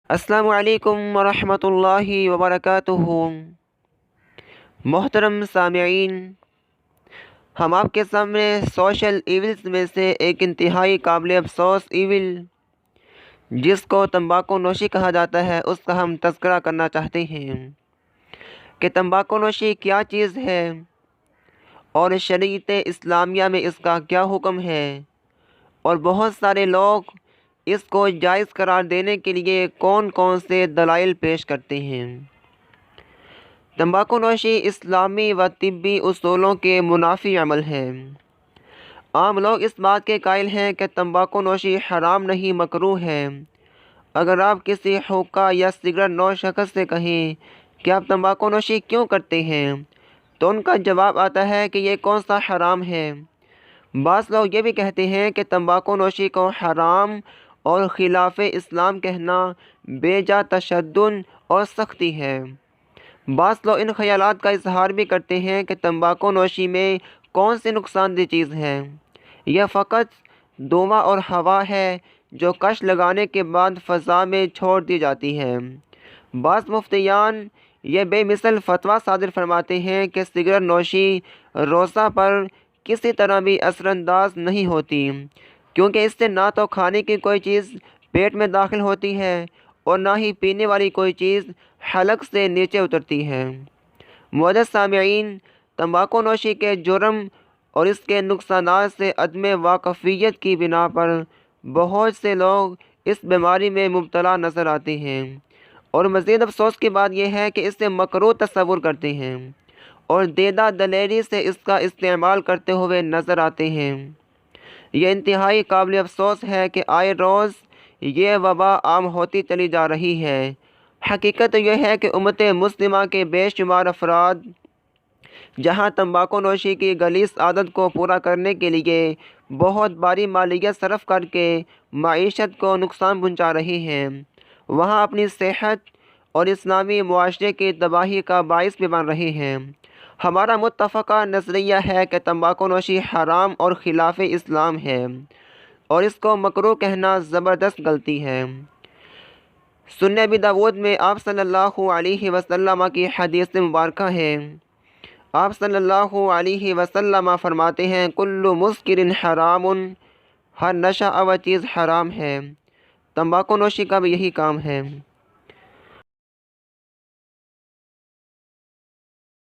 السلام علیکم ورحمۃ اللہ وبرکاتہ۔ محترم سامعین، ہم آپ کے سامنے سوشل ایونز میں سے ایک انتہائی قابل افسوس ایون جس کو تمباکو نوشی کہا جاتا ہے اس کا ہم تذکرہ کرنا چاہتے ہیں کہ تمباکو نوشی کیا چیز ہے اور شریعت اسلامیہ میں اس کا کیا حکم ہے، اور بہت سارے لوگ اس کو جائز قرار دینے کے لیے کون کون سے دلائل پیش کرتے ہیں۔ تمباکو نوشی اسلامی و طبی اصولوں کے منافی عمل ہے۔ عام لوگ اس بات کے قائل ہیں کہ تمباکو نوشی حرام نہیں مکروہ ہے۔ اگر آپ کسی حقہ یا سگریٹ نوش شخص سے کہیں کہ آپ تمباکو نوشی کیوں کرتے ہیں تو ان کا جواب آتا ہے کہ یہ کون سا حرام ہے۔ بعض لوگ یہ بھی کہتے ہیں کہ تمباکو نوشی کو حرام اور خلاف اسلام کہنا بے جا تشدد اور سختی ہے۔ بعض لوگ ان خیالات کا اظہار بھی کرتے ہیں کہ تمباکو نوشی میں کون سی نقصان دہ چیز ہے، یہ فقط دھواں اور ہوا ہے جو کش لگانے کے بعد فضا میں چھوڑ دی جاتی ہے۔ بعض مفتیان یہ بے مثل فتویٰ صادر فرماتے ہیں کہ سگریٹ نوشی روزہ پر کسی طرح بھی اثر انداز نہیں ہوتی، کیونکہ اس سے نہ تو کھانے کی کوئی چیز پیٹ میں داخل ہوتی ہے اور نہ ہی پینے والی کوئی چیز حلق سے نیچے اترتی ہے۔ معزز سامعین، تمباکو نوشی کے جرم اور اس کے نقصانات سے عدم واقفیت کی بنا پر بہت سے لوگ اس بیماری میں مبتلا نظر آتے ہیں، اور مزید افسوس کی بات یہ ہے کہ اسے مکروہ تصور کرتے ہیں اور دیدہ دلیری سے اس کا استعمال کرتے ہوئے نظر آتے ہیں۔ یہ انتہائی قابل افسوس ہے کہ آئے روز یہ وبا عام ہوتی چلی جا رہی ہے۔ حقیقت یہ ہے کہ امت مسلمہ کے بے شمار افراد جہاں تمباکو نوشی کی غلیظ عادت کو پورا کرنے کے لیے بہت باری مالیت صرف کر کے معیشت کو نقصان پہنچا رہے ہیں، وہاں اپنی صحت اور اسلامی معاشرے کی تباہی کا باعث بھی بن رہے ہیں۔ ہمارا متفقہ نظریہ ہے کہ تمباکو نوشی حرام اور خلاف اسلام ہے اور اس کو مکروہ کہنا زبردست غلطی ہے۔ سنن ابی داؤد میں آپ صلی اللہ علیہ وسلم کی حدیث مبارکہ ہے۔ آپ صلی اللہ علیہ وسلم فرماتے ہیں، کل مسکر حرام، ہر نشہ آور چیز حرام ہے۔ تمباکو نوشی کا بھی یہی کام ہے۔